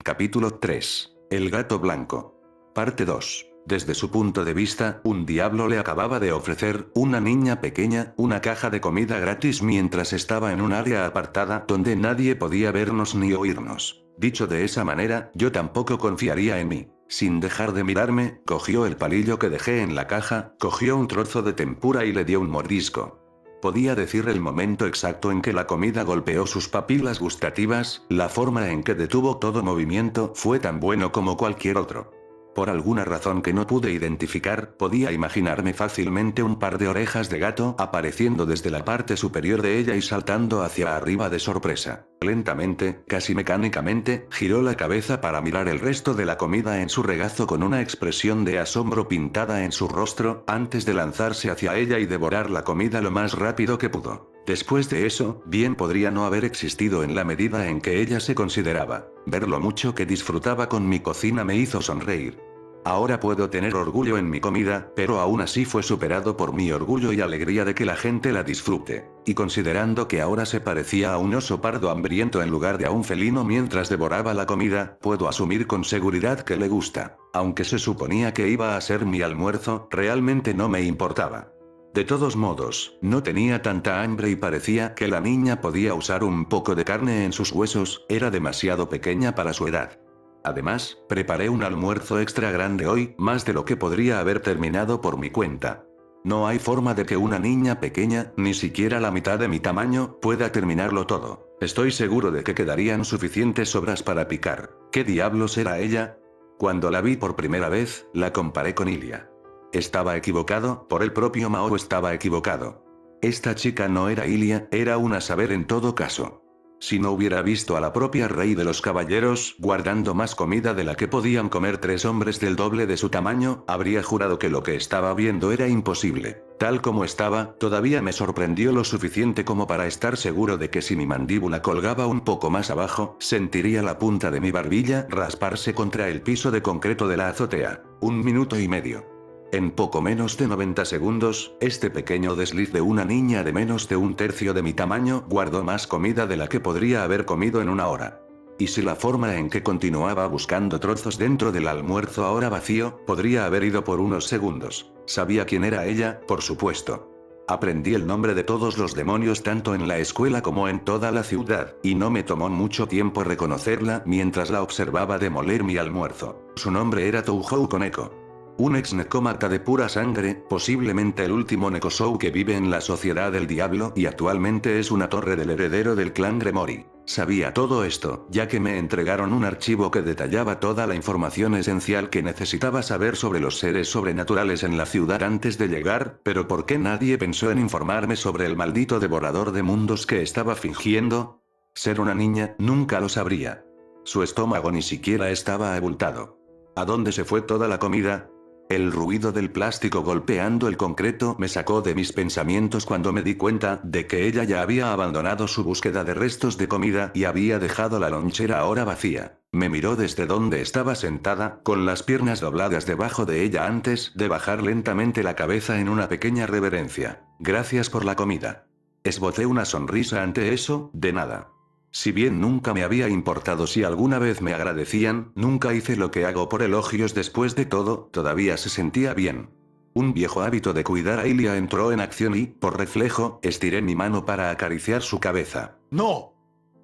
Capítulo 3. El gato blanco. Parte 2. Desde su punto de vista, un diablo le acababa de ofrecer, una niña pequeña, una caja de comida gratis mientras estaba en un área apartada donde nadie podía vernos ni oírnos. Dicho de esa manera, yo tampoco confiaría en mí. Sin dejar de mirarme, cogió el palillo que dejé en la caja, cogió un trozo de tempura y le dio un mordisco. Podía decir el momento exacto en que la comida golpeó sus papilas gustativas, la forma en que detuvo todo movimiento fue tan bueno como cualquier otro. Por alguna razón que no pude identificar, podía imaginarme fácilmente un par de orejas de gato apareciendo desde la parte superior de ella y saltando hacia arriba de sorpresa. Lentamente, casi mecánicamente, giró la cabeza para mirar el resto de la comida en su regazo con una expresión de asombro pintada en su rostro, antes de lanzarse hacia ella y devorar la comida lo más rápido que pudo. Después de eso, bien podría no haber existido en la medida en que ella se consideraba. Ver lo mucho que disfrutaba con mi cocina me hizo sonreír. Ahora puedo tener orgullo en mi comida, pero aún así fue superado por mi orgullo y alegría de que la gente la disfrute. Y considerando que ahora se parecía a un oso pardo hambriento en lugar de a un felino mientras devoraba la comida, puedo asumir con seguridad que le gusta. Aunque se suponía que iba a ser mi almuerzo, realmente no me importaba. De todos modos, no tenía tanta hambre y parecía que la niña podía usar un poco de carne en sus huesos, era demasiado pequeña para su edad. Además, preparé un almuerzo extra grande hoy, más de lo que podría haber terminado por mi cuenta. No hay forma de que una niña pequeña, ni siquiera la mitad de mi tamaño, pueda terminarlo todo. Estoy seguro de que quedarían suficientes sobras para picar. ¿Qué diablos era ella? Cuando la vi por primera vez, la comparé con Ilia. Estaba equivocado, por el propio Mao estaba equivocado. Esta chica no era Ilia, era una saber en todo caso. Si no hubiera visto a la propia rey de los caballeros, guardando más comida de la que podían comer 3 hombres del doble de su tamaño, habría jurado que lo que estaba viendo era imposible. Tal como estaba, todavía me sorprendió lo suficiente como para estar seguro de que si mi mandíbula colgaba un poco más abajo, sentiría la punta de mi barbilla rasparse contra el piso de concreto de la azotea. 1 minuto y medio. En poco menos de 90 segundos, este pequeño desliz de una niña de menos de 1/3 de mi tamaño guardó más comida de la que podría haber comido en una hora. Y si la forma en que continuaba buscando trozos dentro del almuerzo ahora vacío, podría haber ido por unos segundos. Sabía quién era ella, por supuesto. Aprendí el nombre de todos los demonios tanto en la escuela como en toda la ciudad, y no me tomó mucho tiempo reconocerla mientras la observaba demoler mi almuerzo. Su nombre era Touhou Koneko. Un ex necómata de pura sangre, posiblemente el último Nekosou que vive en la Sociedad del Diablo y actualmente es una torre del heredero del clan Gremori. Sabía todo esto, ya que me entregaron un archivo que detallaba toda la información esencial que necesitaba saber sobre los seres sobrenaturales en la ciudad antes de llegar, pero ¿por qué nadie pensó en informarme sobre el maldito devorador de mundos que estaba fingiendo? Ser una niña, nunca lo sabría. Su estómago ni siquiera estaba abultado. ¿A dónde se fue toda la comida? El ruido del plástico golpeando el concreto me sacó de mis pensamientos cuando me di cuenta de que ella ya había abandonado su búsqueda de restos de comida y había dejado la lonchera ahora vacía. Me miró desde donde estaba sentada, con las piernas dobladas debajo de ella antes de bajar lentamente la cabeza en una pequeña reverencia. Gracias por la comida. Esbocé una sonrisa ante eso, de nada. Si bien nunca me había importado si alguna vez me agradecían, nunca hice lo que hago por elogios después de todo, todavía se sentía bien. Un viejo hábito de cuidar a Ilia entró en acción y, por reflejo, estiré mi mano para acariciar su cabeza. ¡No!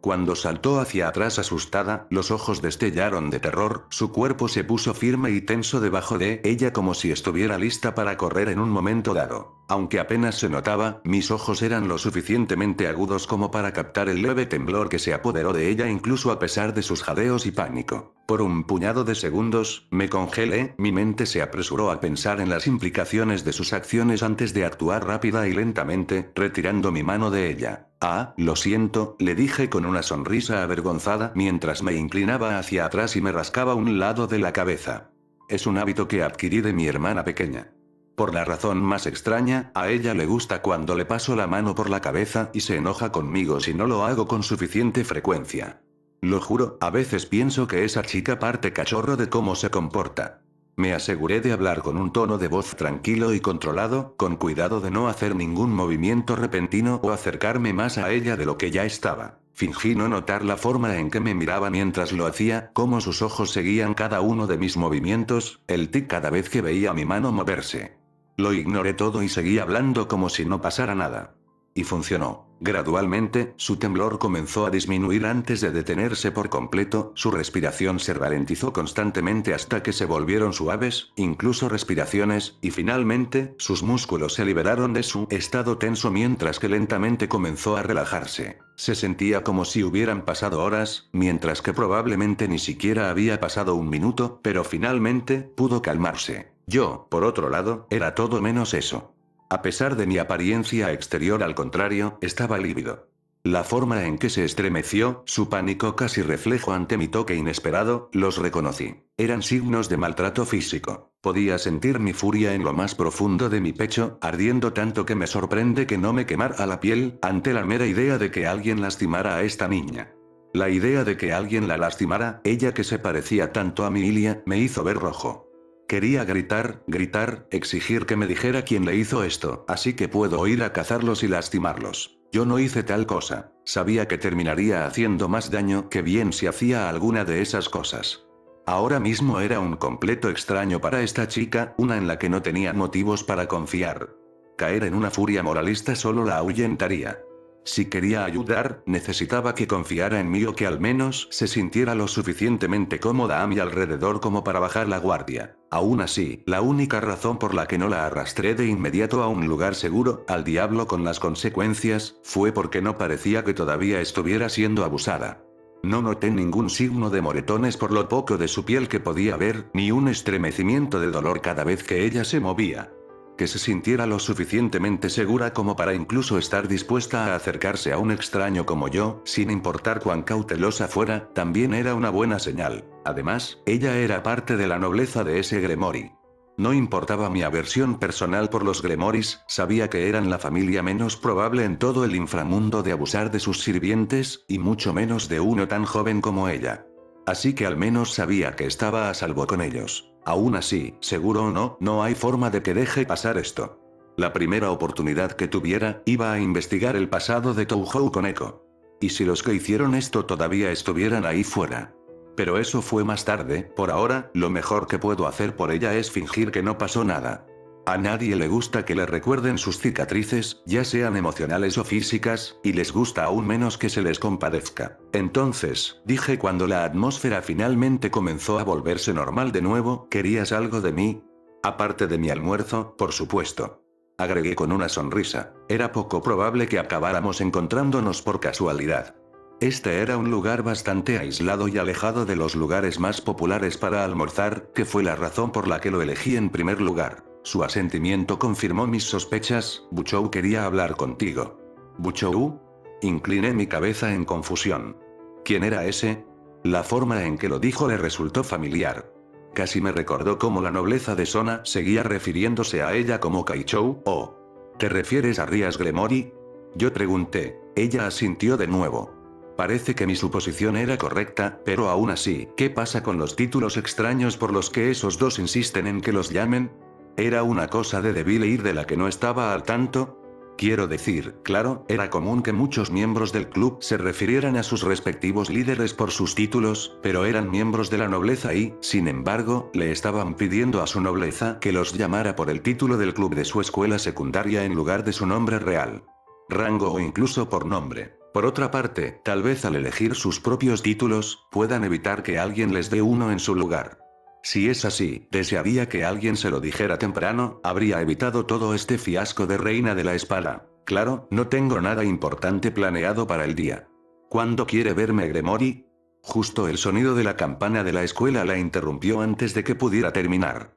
Cuando saltó hacia atrás asustada, los ojos destellaron de terror, su cuerpo se puso firme y tenso debajo de ella como si estuviera lista para correr en un momento dado. Aunque apenas se notaba, mis ojos eran lo suficientemente agudos como para captar el leve temblor que se apoderó de ella incluso a pesar de sus jadeos y pánico. Por un puñado de segundos, me congelé, mi mente se apresuró a pensar en las implicaciones de sus acciones antes de actuar rápida y lentamente, retirando mi mano de ella. Ah, lo siento, le dije con una sonrisa avergonzada mientras me inclinaba hacia atrás y me rascaba un lado de la cabeza. Es un hábito que adquirí de mi hermana pequeña. Por la razón más extraña, a ella le gusta cuando le paso la mano por la cabeza y se enoja conmigo si no lo hago con suficiente frecuencia. Lo juro, a veces pienso que esa chica parte cachorro de cómo se comporta. Me aseguré de hablar con un tono de voz tranquilo y controlado, con cuidado de no hacer ningún movimiento repentino o acercarme más a ella de lo que ya estaba. Fingí no notar la forma en que me miraba mientras lo hacía, cómo sus ojos seguían cada uno de mis movimientos, el tic cada vez que veía mi mano moverse. Lo ignoré todo y seguí hablando como si no pasara nada. Y funcionó. Gradualmente, su temblor comenzó a disminuir antes de detenerse por completo, su respiración se ralentizó constantemente hasta que se volvieron suaves, incluso respiraciones, y finalmente, sus músculos se liberaron de su estado tenso mientras que lentamente comenzó a relajarse. Se sentía como si hubieran pasado horas, mientras que probablemente ni siquiera había pasado un minuto, pero finalmente, pudo calmarse. Yo, por otro lado, era todo menos eso. A pesar de mi apariencia exterior, al contrario, estaba lívido. La forma en que se estremeció, su pánico casi reflejo ante mi toque inesperado, los reconocí. Eran signos de maltrato físico. Podía sentir mi furia en lo más profundo de mi pecho, ardiendo tanto que me sorprende que no me quemara la piel, ante la mera idea de que alguien lastimara a esta niña. La idea de que alguien la lastimara, ella que se parecía tanto a mi Ilia, me hizo ver rojo. Quería gritar, exigir que me dijera quién le hizo esto, así que puedo ir a cazarlos y lastimarlos. Yo no hice tal cosa. Sabía que terminaría haciendo más daño que bien si hacía alguna de esas cosas. Ahora mismo era un completo extraño para esta chica, una en la que no tenía motivos para confiar. Caer en una furia moralista solo la ahuyentaría. Si quería ayudar, necesitaba que confiara en mí o que al menos se sintiera lo suficientemente cómoda a mi alrededor como para bajar la guardia. Aún así, la única razón por la que no la arrastré de inmediato a un lugar seguro, al diablo con las consecuencias, fue porque no parecía que todavía estuviera siendo abusada. No noté ningún signo de moretones por lo poco de su piel que podía ver, ni un estremecimiento de dolor cada vez que ella se movía. Que se sintiera lo suficientemente segura como para incluso estar dispuesta a acercarse a un extraño como yo, sin importar cuán cautelosa fuera, también era una buena señal. Además, ella era parte de la nobleza de ese Gremori. No importaba mi aversión personal por los Gremoris, sabía que eran la familia menos probable en todo el inframundo de abusar de sus sirvientes, y mucho menos de uno tan joven como ella. Así que al menos sabía que estaba a salvo con ellos. Aún así, seguro o no, no hay forma de que deje pasar esto. La primera oportunidad que tuviera, iba a investigar el pasado de Touhou con Echo. Y si los que hicieron esto todavía estuvieran ahí fuera. Pero eso fue más tarde, por ahora, lo mejor que puedo hacer por ella es fingir que no pasó nada. A nadie le gusta que le recuerden sus cicatrices, ya sean emocionales o físicas, y les gusta aún menos que se les compadezca. Entonces, dije cuando la atmósfera finalmente comenzó a volverse normal de nuevo, ¿querías algo de mí? Aparte de mi almuerzo, por supuesto. Agregué con una sonrisa. Era poco probable que acabáramos encontrándonos por casualidad. Este era un lugar bastante aislado y alejado de los lugares más populares para almorzar, que fue la razón por la que lo elegí en primer lugar. Su asentimiento confirmó mis sospechas. Buchou quería hablar contigo. ¿Buchou? Incliné mi cabeza en confusión. ¿Quién era ese? La forma en que lo dijo le resultó familiar. Casi me recordó cómo la nobleza de Sona seguía refiriéndose a ella como Kaichou, o... ¿Te refieres a Rias Gremori? Yo pregunté. Ella asintió de nuevo. Parece que mi suposición era correcta, pero aún así, ¿qué pasa con los títulos extraños por los que esos dos insisten en que los llamen? ¿Era una cosa de DeVille de la que no estaba al tanto? Quiero decir, claro, era común que muchos miembros del club se refirieran a sus respectivos líderes por sus títulos, pero eran miembros de la nobleza y, sin embargo, le estaban pidiendo a su nobleza que los llamara por el título del club de su escuela secundaria en lugar de su nombre real. Rango o incluso por nombre. Por otra parte, tal vez al elegir sus propios títulos, puedan evitar que alguien les dé uno en su lugar. Si es así, desearía que alguien se lo dijera temprano, habría evitado todo este fiasco de reina de la espada. Claro, no tengo nada importante planeado para el día. ¿Cuándo quiere verme Gremori? Justo el sonido de la campana de la escuela la interrumpió antes de que pudiera terminar.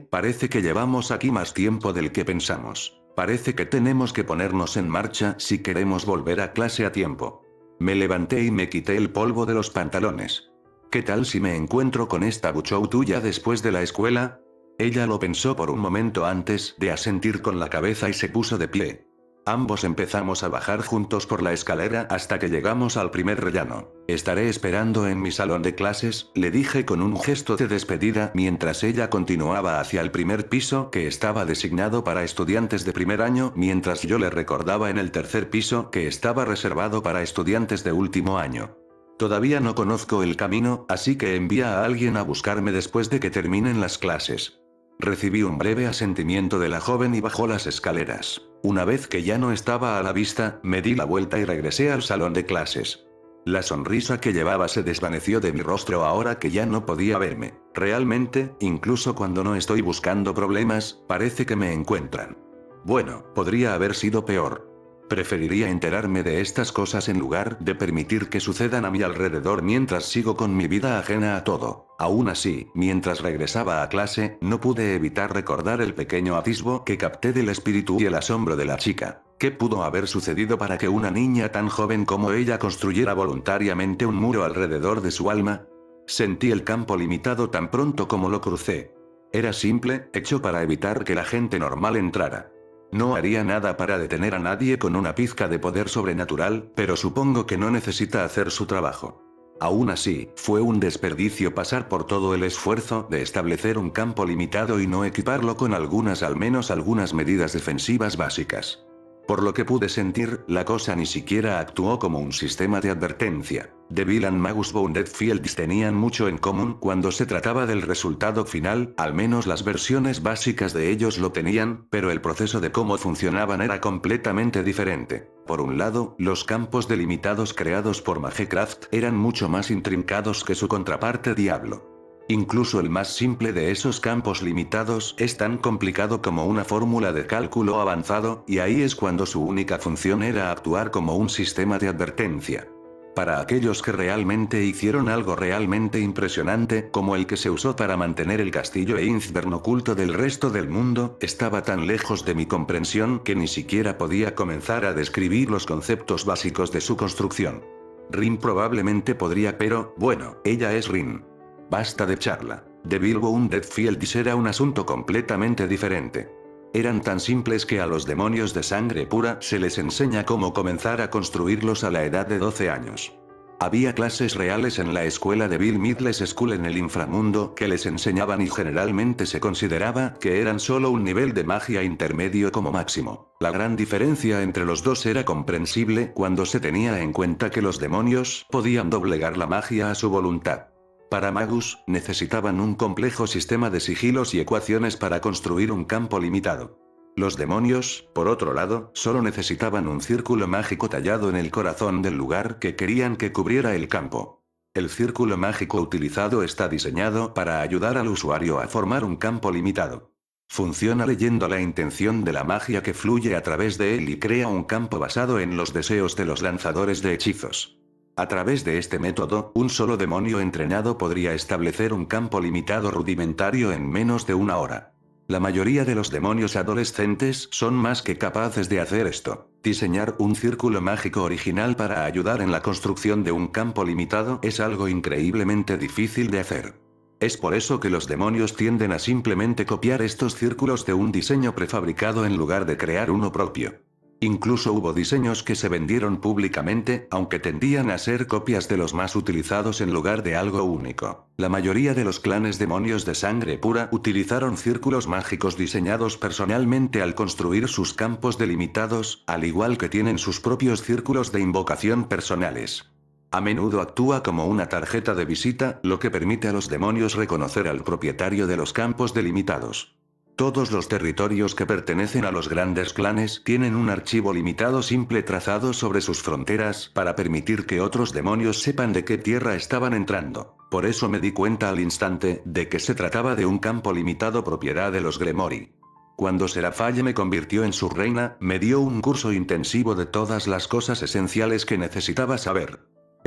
Parece que llevamos aquí más tiempo del que pensamos. Parece que tenemos que ponernos en marcha si queremos volver a clase a tiempo. Me levanté y me quité el polvo de los pantalones. ¿Qué tal si me encuentro con esta Buchou tuya después de la escuela? Ella lo pensó por un momento antes de asentir con la cabeza y se puso de pie. Ambos empezamos a bajar juntos por la escalera hasta que llegamos al primer rellano. Estaré esperando en mi salón de clases, le dije con un gesto de despedida mientras ella continuaba hacia el primer piso que estaba designado para estudiantes de primer año, mientras yo le recordaba en el tercer piso que estaba reservado para estudiantes de último año. Todavía no conozco el camino, así que envía a alguien a buscarme después de que terminen las clases. Recibí un breve asentimiento de la joven y bajó las escaleras. Una vez que ya no estaba a la vista, me di la vuelta y regresé al salón de clases. La sonrisa que llevaba se desvaneció de mi rostro ahora que ya no podía verme. Realmente, incluso cuando no estoy buscando problemas, parece que me encuentran. Bueno, podría haber sido peor. Preferiría enterarme de estas cosas en lugar de permitir que sucedan a mi alrededor mientras sigo con mi vida ajena a todo. Aún así, mientras regresaba a clase, no pude evitar recordar el pequeño atisbo que capté del espíritu y el asombro de la chica. ¿Qué pudo haber sucedido para que una niña tan joven como ella construyera voluntariamente un muro alrededor de su alma? Sentí el campo limitado tan pronto como lo crucé. Era simple, hecho para evitar que la gente normal entrara. No haría nada para detener a nadie con una pizca de poder sobrenatural, pero supongo que no necesita hacer su trabajo. Aún así, fue un desperdicio pasar por todo el esfuerzo de establecer un campo limitado y no equiparlo con al menos algunas medidas defensivas básicas. Por lo que pude sentir, la cosa ni siquiera actuó como un sistema de advertencia. Devil and Magus Bounded Fields tenían mucho en común cuando se trataba del resultado final, al menos las versiones básicas de ellos lo tenían, pero el proceso de cómo funcionaban era completamente diferente. Por un lado, los campos delimitados creados por Magecraft eran mucho más intrincados que su contraparte Diablo. Incluso el más simple de esos campos limitados es tan complicado como una fórmula de cálculo avanzado, y ahí es cuando su única función era actuar como un sistema de advertencia. Para aquellos que realmente hicieron algo realmente impresionante, como el que se usó para mantener el castillo Einzbern oculto del resto del mundo, estaba tan lejos de mi comprensión que ni siquiera podía comenzar a describir los conceptos básicos de su construcción. Rin probablemente podría, pero, bueno, ella es Rin. Basta de charla. Devil Wounded Fields era un asunto completamente diferente. Eran tan simples que a los demonios de sangre pura se les enseña cómo comenzar a construirlos a la edad de 12 años. Había clases reales en la escuela de Bill Midless School en el inframundo que les enseñaban y generalmente se consideraba que eran solo un nivel de magia intermedio como máximo. La gran diferencia entre los dos era comprensible cuando se tenía en cuenta que los demonios podían doblegar la magia a su voluntad. Para Magus, necesitaban un complejo sistema de sigilos y ecuaciones para construir un campo limitado. Los demonios, por otro lado, solo necesitaban un círculo mágico tallado en el corazón del lugar que querían que cubriera el campo. El círculo mágico utilizado está diseñado para ayudar al usuario a formar un campo limitado. Funciona leyendo la intención de la magia que fluye a través de él y crea un campo basado en los deseos de los lanzadores de hechizos. A través de este método, un solo demonio entrenado podría establecer un campo limitado rudimentario en menos de una hora. La mayoría de los demonios adolescentes son más que capaces de hacer esto. Diseñar un círculo mágico original para ayudar en la construcción de un campo limitado es algo increíblemente difícil de hacer. Es por eso que los demonios tienden a simplemente copiar estos círculos de un diseño prefabricado en lugar de crear uno propio. Incluso hubo diseños que se vendieron públicamente, aunque tendían a ser copias de los más utilizados en lugar de algo único. La mayoría de los clanes demonios de sangre pura utilizaron círculos mágicos diseñados personalmente al construir sus campos delimitados, al igual que tienen sus propios círculos de invocación personales. A menudo actúa como una tarjeta de visita, lo que permite a los demonios reconocer al propietario de los campos delimitados. Todos los territorios que pertenecen a los grandes clanes tienen un archivo limitado simple trazado sobre sus fronteras para permitir que otros demonios sepan de qué tierra estaban entrando. Por eso me di cuenta al instante de que se trataba de un campo limitado propiedad de los Gremori. Cuando Seraphale me convirtió en su reina, me dio un curso intensivo de todas las cosas esenciales que necesitaba saber.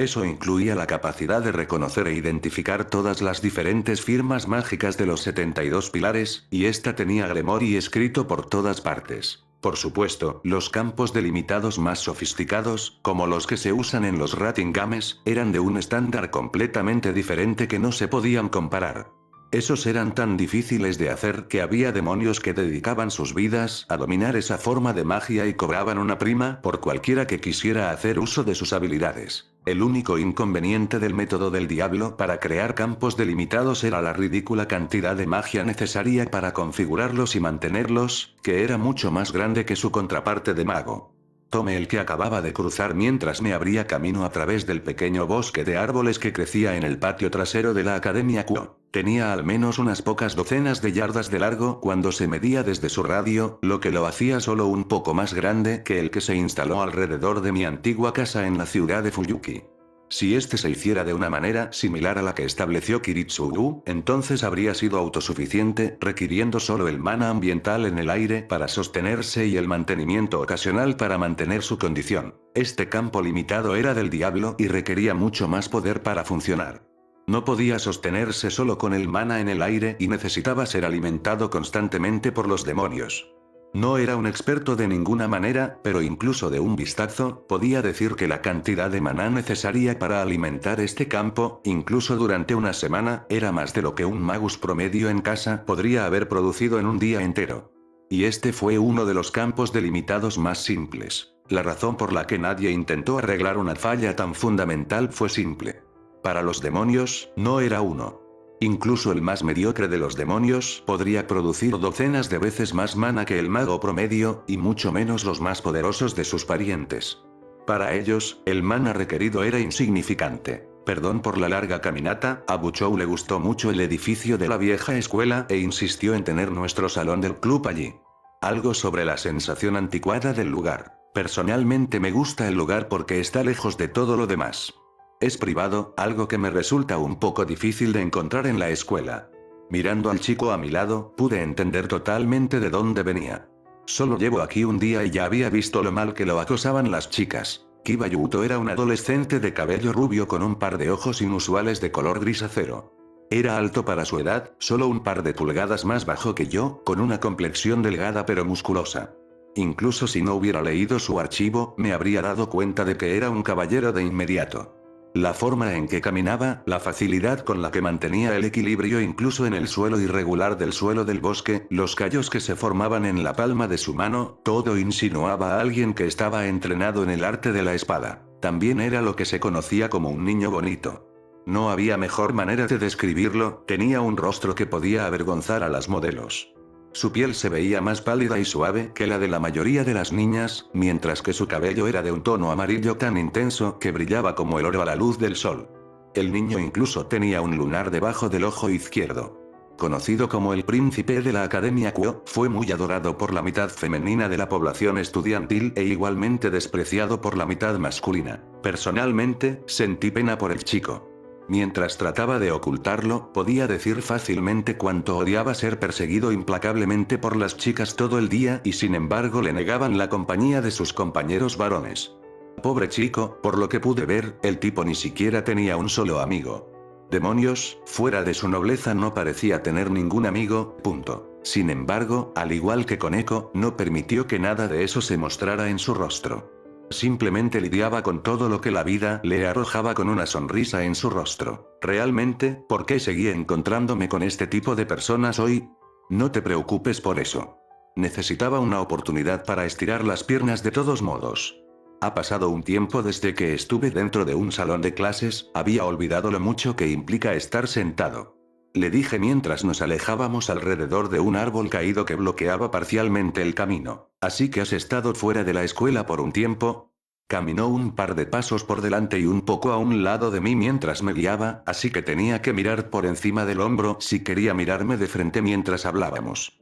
Eso incluía la capacidad de reconocer e identificar todas las diferentes firmas mágicas de los 72 pilares, y esta tenía Gremori escrito por todas partes. Por supuesto, los campos delimitados más sofisticados, como los que se usan en los Rating Games, eran de un estándar completamente diferente que no se podían comparar. Esos eran tan difíciles de hacer que había demonios que dedicaban sus vidas a dominar esa forma de magia y cobraban una prima por cualquiera que quisiera hacer uso de sus habilidades. El único inconveniente del método del diablo para crear campos delimitados era la ridícula cantidad de magia necesaria para configurarlos y mantenerlos, que era mucho más grande que su contraparte de mago. Tomé el que acababa de cruzar mientras me abría camino a través del pequeño bosque de árboles que crecía en el patio trasero de la Academia Quo. Tenía al menos unas pocas docenas de yardas de largo cuando se medía desde su radio, lo que lo hacía solo un poco más grande que el que se instaló alrededor de mi antigua casa en la ciudad de Fuyuki. Si este se hiciera de una manera similar a la que estableció Kiritsugu, entonces habría sido autosuficiente, requiriendo solo el mana ambiental en el aire para sostenerse y el mantenimiento ocasional para mantener su condición. Este campo limitado era del diablo y requería mucho más poder para funcionar. No podía sostenerse solo con el mana en el aire y necesitaba ser alimentado constantemente por los demonios. No era un experto de ninguna manera, pero incluso de un vistazo, podía decir que la cantidad de maná necesaria para alimentar este campo, incluso durante una semana, era más de lo que un magus promedio en casa podría haber producido en un día entero. Y este fue uno de los campos delimitados más simples. La razón por la que nadie intentó arreglar una falla tan fundamental fue simple. Para los demonios, no era uno. Incluso el más mediocre de los demonios podría producir docenas de veces más mana que el mago promedio, y mucho menos los más poderosos de sus parientes. Para ellos, el mana requerido era insignificante. Perdón por la larga caminata, a Buchou le gustó mucho el edificio de la vieja escuela e insistió en tener nuestro salón del club allí. Algo sobre la sensación anticuada del lugar. Personalmente me gusta el lugar porque está lejos de todo lo demás. Es privado, algo que me resulta un poco difícil de encontrar en la escuela. Mirando al chico a mi lado, pude entender totalmente de dónde venía. Solo llevo aquí un día y ya había visto lo mal que lo acosaban las chicas. Kiba Yuto era un adolescente de cabello rubio con un par de ojos inusuales de color gris acero. Era alto para su edad, solo un par de pulgadas más bajo que yo, con una complexión delgada pero musculosa. Incluso si no hubiera leído su archivo, me habría dado cuenta de que era un caballero de inmediato. La forma en que caminaba, la facilidad con la que mantenía el equilibrio incluso en el suelo irregular del suelo del bosque, los callos que se formaban en la palma de su mano, todo insinuaba a alguien que estaba entrenado en el arte de la espada. También era lo que se conocía como un niño bonito. No había mejor manera de describirlo, tenía un rostro que podía avergonzar a las modelos. Su piel se veía más pálida y suave que la de la mayoría de las niñas, mientras que su cabello era de un tono amarillo tan intenso que brillaba como el oro a la luz del sol. El niño incluso tenía un lunar debajo del ojo izquierdo. Conocido como el príncipe de la Academia Quo, fue muy adorado por la mitad femenina de la población estudiantil e igualmente despreciado por la mitad masculina. Personalmente, sentí pena por el chico. Mientras trataba de ocultarlo, podía decir fácilmente cuánto odiaba ser perseguido implacablemente por las chicas todo el día y sin embargo le negaban la compañía de sus compañeros varones. Pobre chico, por lo que pude ver, el tipo ni siquiera tenía un solo amigo. Demonios, fuera de su nobleza no parecía tener ningún amigo, punto. Sin embargo, al igual que Koneko, no permitió que nada de eso se mostrara en su rostro. Simplemente lidiaba con todo lo que la vida le arrojaba con una sonrisa en su rostro. ¿Realmente, por qué seguía encontrándome con este tipo de personas hoy? No te preocupes por eso. Necesitaba una oportunidad para estirar las piernas de todos modos. Ha pasado un tiempo desde que estuve dentro de un salón de clases, había olvidado lo mucho que implica estar sentado. Le dije mientras nos alejábamos alrededor de un árbol caído que bloqueaba parcialmente el camino. ¿Así que has estado fuera de la escuela por un tiempo? Caminó un par de pasos por delante y un poco a un lado de mí mientras me guiaba, así que tenía que mirar por encima del hombro si quería mirarme de frente mientras hablábamos.